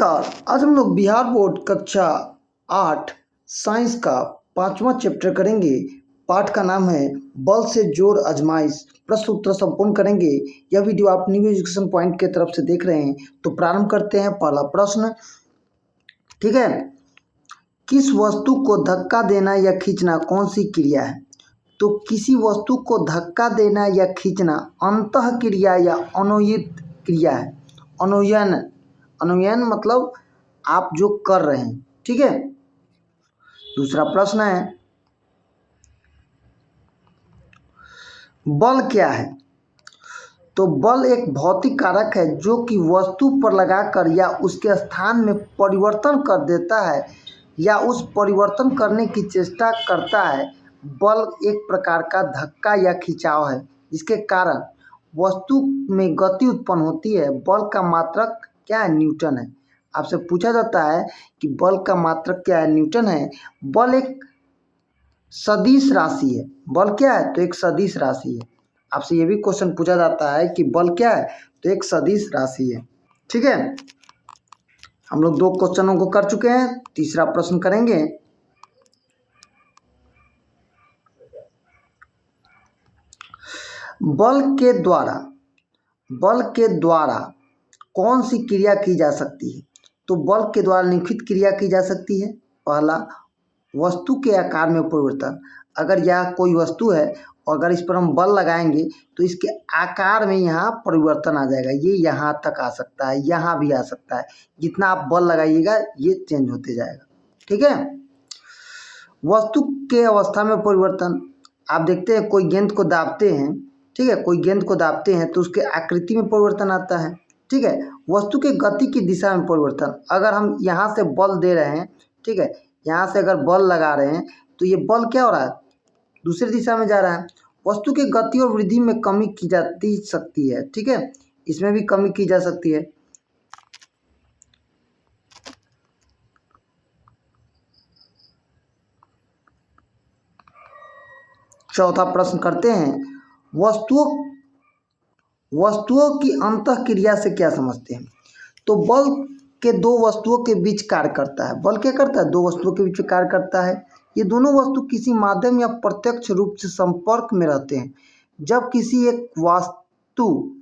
नमस्कार। आज हम लोग बिहार बोर्ड कक्षा 8 साइंस का 5वां चैप्टर करेंगे। पाठ का नाम है बल से जोड़ आजमाइश। प्रश्न उत्तर संपूर्ण करेंगे। यह वीडियो आप न्यू एजुकेशन पॉइंट के तरफ से देख रहे हैं। तो प्रारंभ करते हैं। पहला प्रश्न, ठीक है। किस वस्तु को धक्का देना या खींचना कौन सी क्रिया है? तो किसी वस्तु को धक्का देना या खींचना अंतः क्रिया या अनुयित क्रिया है। अनुयन मतलब आप जो कर रहे हैं, ठीक है। दूसरा प्रश्न है, बल क्या है? तो बल एक भौतिक कारक है जो कि वस्तु पर लगाकर या उसके स्थान में परिवर्तन कर देता है या उस परिवर्तन करने की चेष्टा करता है। बल एक प्रकार का धक्का या खिंचाव है जिसके कारण वस्तु में गति उत्पन्न होती है। बल का मात्रक क्या है? न्यूटन है। आपसे पूछा जाता है कि बल का मात्रक क्या है? न्यूटन है। बल एक सदिश राशि है। बल क्या है? तो एक सदिश राशि है। आपसे ये भी क्वेश्चन पूछा जाता है कि बल क्या है? तो एक सदिश राशि है, ठीक है। हम लोग 2 क्वेश्चनों को कर चुके हैं। तीसरा प्रश्न करेंगे। बल के द्वारा कौन सी क्रिया की जा सकती है? तो बल के द्वारा निम्नलिखित क्रिया की जा सकती है। पहला, वस्तु के आकार में परिवर्तन। अगर यह कोई वस्तु है और अगर इस पर हम बल लगाएंगे तो इसके आकार में यहाँ परिवर्तन आ जाएगा। ये यहाँ तक आ सकता है, यहाँ भी आ सकता है। जितना आप बल लगाइएगा ये चेंज होते जाएगा, ठीक है। वस्तु के अवस्था में परिवर्तन, आप देखते हैं कोई गेंद को दाबते हैं, ठीक है। कोई गेंद को दाबते हैं तो उसके आकृति में परिवर्तन आता है, ठीक है। वस्तु के गति की दिशा में परिवर्तन, अगर हम यहाँ से बल दे रहे हैं, ठीक है, यहाँ से अगर बल लगा रहे हैं तो ये बल क्या हो रहा है? दूसरी दिशा में जा रहा है। वस्तु की गति और वृद्धि में कमी की जाती सकती है, ठीक है। इसमें भी कमी की जा सकती है। चौथा प्रश्न करते हैं, वस्तुओं की अंतः क्रिया से क्या समझते हैं? तो बल के 2 वस्तुओं के बीच कार्य करता है। बल क्या करता है? 2 वस्तुओं के बीच कार्य करता है। ये दोनों वस्तु किसी माध्यम या प्रत्यक्ष रूप से संपर्क में रहते हैं। जब किसी एक वस्तु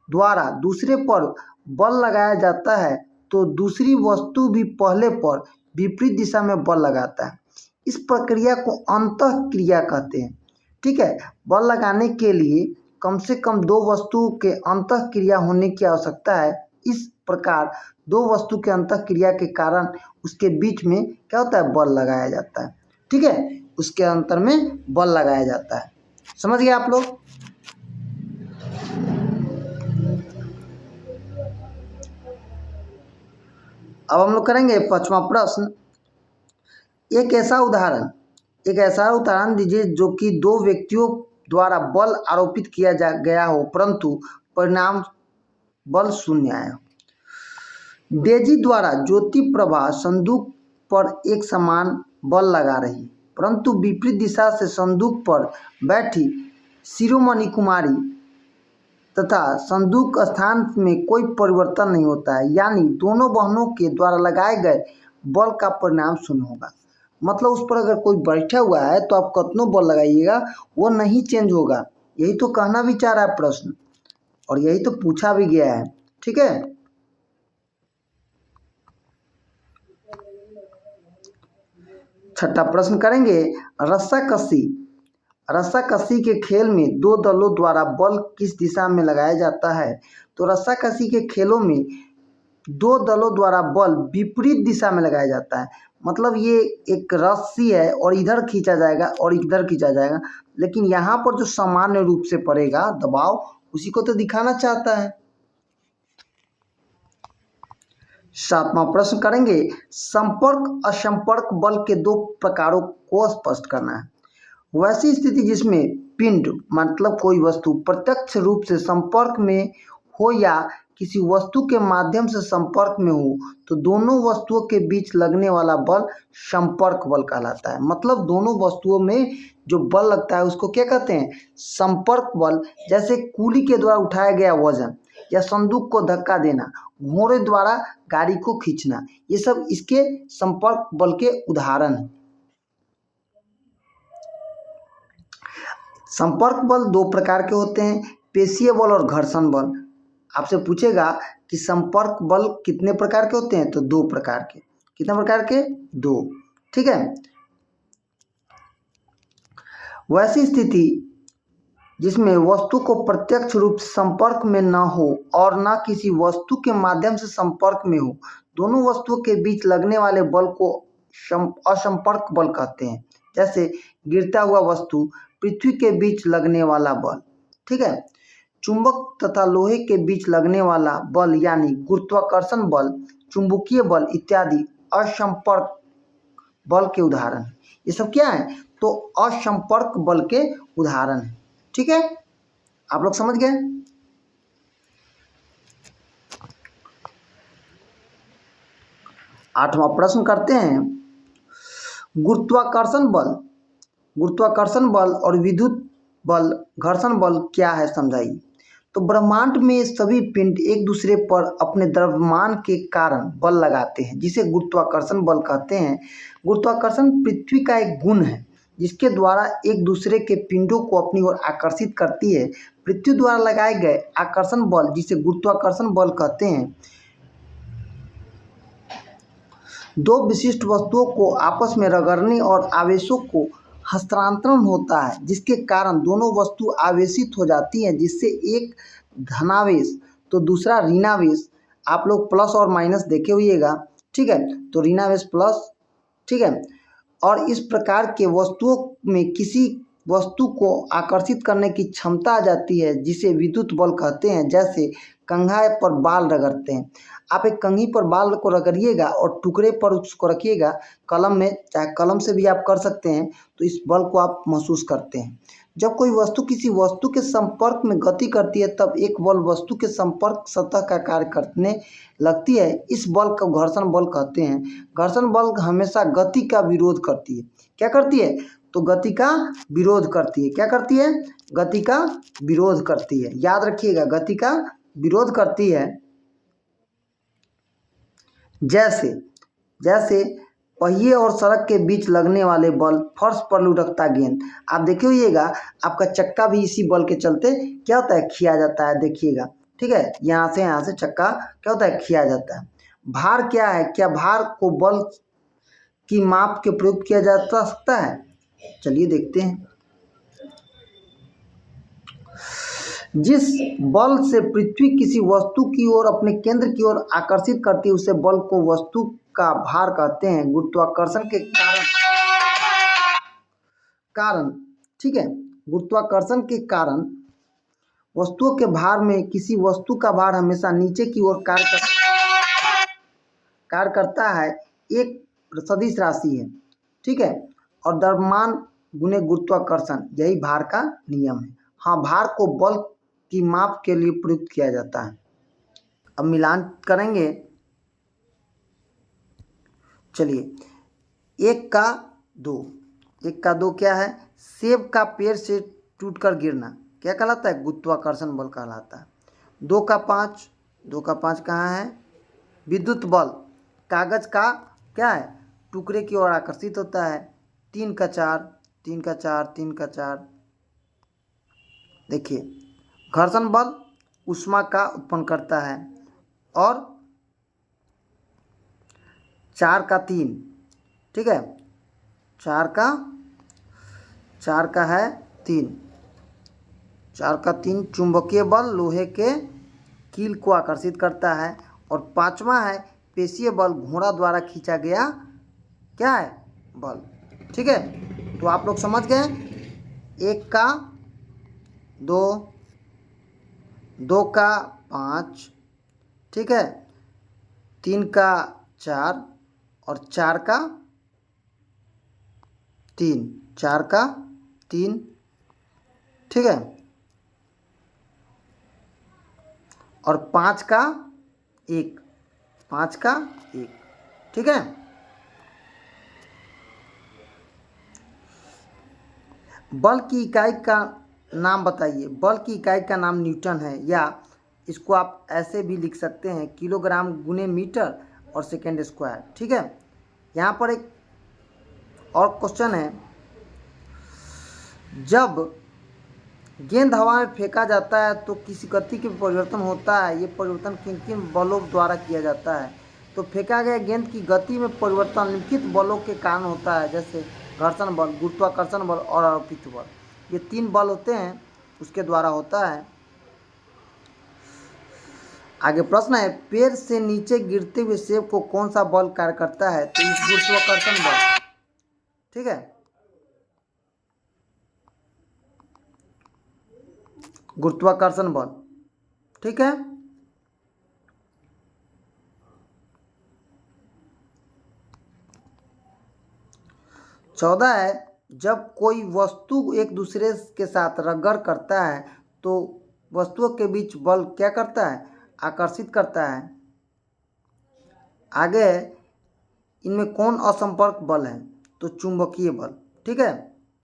द्वारा दूसरे पर बल लगाया जाता है तो दूसरी वस्तु भी पहले पर विपरीत दिशा में बल लगाता है। इस प्रक्रिया को अंतः क्रिया कहते हैं, ठीक है। बल लगाने के लिए कम से कम 2 वस्तु के अंतः क्रिया होने की आवश्यकता है। इस प्रकार 2 वस्तु के अंतः क्रिया के कारण उसके बीच में क्या होता है? बल लगाया जाता है, ठीक है। उसके अंतर में बल लगाया जाता है। समझ गए आप लोग? अब हम लोग करेंगे 5वां प्रश्न। एक ऐसा उदाहरण दीजिए जो कि 2 व्यक्तियों द्वारा बल आरोपित किया गया हो परंतु परिणाम बल शून्य आया। डेजी द्वारा ज्योति प्रभा संदूक पर एक समान बल लगा रही परंतु विपरीत दिशा से संदूक पर बैठी शिरोमणि कुमारी तथा संदूक स्थान में कोई परिवर्तन नहीं होता है, यानी दोनों बहनों के द्वारा लगाए गए बल का परिणाम शून्य होगा। मतलब उस पर अगर कोई बैठा हुआ है तो आप कितनों बल लगाइएगा वो नहीं चेंज होगा। यही तो कहना भी चाह रहा है प्रश्न और यही तो पूछा भी गया है, ठीक है। छठा प्रश्न करेंगे, रस्साकसी के खेल में 2 दलों द्वारा बल किस दिशा में लगाया जाता है? तो रस्साकसी के खेलों में 2 दलों द्वारा बल विपरीत दिशा में लगाया जाता है। मतलब ये एक रस्सी है और इधर खींचा जाएगा और इधर खींचा जाएगा, लेकिन यहाँ पर जो सामान्य रूप से पड़ेगा दबाव उसी को तो दिखाना चाहता है। 7वां प्रश्न करेंगे, संपर्क असंपर्क बल के 2 प्रकारों को स्पष्ट करना है। वैसी स्थिति जिसमें पिंड मतलब कोई वस्तु प्रत्यक्ष रूप से संपर्क में हो या किसी वस्तु के माध्यम से संपर्क में हो तो दोनों वस्तुओं के बीच लगने वाला बल संपर्क बल कहलाता है। मतलब दोनों वस्तुओं में जो बल लगता है उसको क्या कहते हैं? संपर्क बल। जैसे कूली के द्वारा उठाया गया वजन या संदूक को धक्का देना, घोड़े द्वारा गाड़ी को खींचना, ये सब इसके संपर्क बल के उदाहरण हैं। संपर्क बल दो प्रकार के होते हैं, पेशीय बल और घर्षण बल। आपसे पूछेगा कि संपर्क बल कितने प्रकार के होते हैं, तो दो प्रकार के। कितने प्रकार के? दो। ठीक है। वैसी स्थिति जिसमें वस्तु को प्रत्यक्ष रूप से संपर्क में न हो और न किसी वस्तु के माध्यम से संपर्क में हो, दोनों वस्तुओं के बीच लगने वाले बल को असंपर्क बल कहते हैं। जैसे गिरता हुआ वस्तु, पृथ्वी के बीच लगने वाला बल। ठीक है। चुंबक तथा लोहे के बीच लगने वाला बल यानी गुरुत्वाकर्षण बल, चुंबकीय बल इत्यादि असंपर्क बल के उदाहरण हैं। ये सब क्या है? तो असंपर्क बल के उदाहरण हैं। ठीक है, आप लोग समझ गए। आठवां प्रश्न करते हैं, गुरुत्वाकर्षण बल और विद्युत बल घर्षण बल क्या है, समझाइए। तो ब्रह्मांड में सभी पिंड एक दूसरे पर अपने द्रव्यमान के कारण बल लगाते हैं, जिसे गुरुत्वाकर्षण बल कहते हैं। गुरुत्वाकर्षण पृथ्वी का एक गुण है जिसके द्वारा एक दूसरे के पिंडों को अपनी ओर आकर्षित करती है। पृथ्वी द्वारा लगाए गए आकर्षण बल, जिसे गुरुत्वाकर्षण बल कहते हैं, दो विशिष्ट वस्तुओं को आपस में रगड़ने और आवेशों को हस्तांतरण होता है, जिसके कारण दोनों वस्तु आवेशित हो जाती हैं, जिससे एक धनावेश तो दूसरा ऋणावेश, आप लोग प्लस और माइनस देखे हुइएगा। ठीक है, तो ऋणावेश प्लस। ठीक है, और इस प्रकार के वस्तुओं में किसी वस्तु को आकर्षित करने की क्षमता आ जाती है, जिसे विद्युत बल कहते हैं। जैसे कंघा पर बाल रगड़ते हैं, आप एक कंघी पर बाल को रगड़िएगा और टुकड़े पर उसको रखिएगा कलम में, चाहे कलम से भी आप कर सकते हैं, तो इस बल को आप महसूस करते हैं। जब कोई वस्तु किसी वस्तु के संपर्क में गति करती है, तब एक बल वस्तु के संपर्क सतह का कार्य करने लगती है। इस बल को घर्षण बल कहते हैं। घर्षण बल हमेशा गति का विरोध करती है। क्या करती है? तो गति का विरोध करती है। क्या करती है? गति का विरोध करती है। याद रखिएगा, गति का विरोध करती है। जैसे पहिए और सड़क के बीच लगने वाले बल, फर्श पर लुढ़कता गेंद। आप देखे होइएगा, आपका चक्का भी इसी बल के चलते क्या होता है? खिया जाता है। देखिएगा, ठीक है, यहाँ से चक्का क्या होता है? खिया जाता है। भार क्या है? क्या भार को बल की माप के प्रयोग किया जा सकता है? चलिए देखते हैं। जिस बल से पृथ्वी किसी वस्तु की ओर अपने केंद्र की ओर आकर्षित करती है, उसे बल को वस्तु का भार कहते हैं। गुरुत्वाकर्षण के कारण ठीक है, गुरुत्वाकर्षण के कारण वस्तुओं के भार में किसी वस्तु का भार हमेशा नीचे की ओर कार्य करता है। एक सदिश राशि है। ठीक है, और द्रव्यमान गुने गुरुत्वाकर्षण, यही भार का नियम है। हाँ, भार को बल की माप के लिए प्रयुक्त किया जाता है। अब मिलान करेंगे। चलिए, 1 का 2 क्या है? सेब का पेड़ से टूटकर गिरना क्या कहलाता है? गुरुत्वाकर्षण बल कहलाता है। 2 का 5 कहाँ है? विद्युत बल, कागज का क्या है? टुकड़े की ओर आकर्षित होता है। 3 का 4 देखिए, घर्षण बल ऊष्मा का उत्पन्न करता है। और 4 का 3, ठीक है, 4 का है 3, 4 का 3 चुंबकीय बल लोहे के कील को आकर्षित करता है। और 5वां है पेशीय बल, घोड़ा द्वारा खींचा गया क्या है? बल। ठीक है, तो आप लोग समझ गए। 1 का 2 का 5, ठीक है, 3 का 4 और 4 का 3, ठीक है, और 5 का 1, ठीक है। बल की इकाई का नाम बताइए। बल की इकाई का नाम न्यूटन है या इसको आप ऐसे भी लिख सकते हैं, किलोग्राम गुने मीटर और सेकेंड स्क्वायर। ठीक है, यहाँ पर एक और क्वेश्चन है, जब गेंद हवा में फेंका जाता है तो किस गति के परिवर्तन होता है, ये परिवर्तन किन किन बलों द्वारा किया जाता है। तो फेंका गया गेंद की गति में परिवर्तन निम्नलिखित बलों के कारण होता है, जैसे घर्षण बल, गुरुत्वाकर्षण बल और आरोपित बल। ये 3 बल होते हैं, उसके द्वारा होता है। आगे प्रश्न है, पेड़ से नीचे गिरते हुए सेब को कौन सा बल कार्य करता है। तो इस गुरुत्वाकर्षण बल। ठीक है, गुरुत्वाकर्षण बल। ठीक है, चौदह है, जब कोई वस्तु एक दूसरे के साथ रगड़ करता है तो वस्तुओं के बीच बल क्या करता है, आकर्षित करता है। आगे है, इनमें कौन असंपर्क बल है, तो चुंबकीय बल। ठीक है,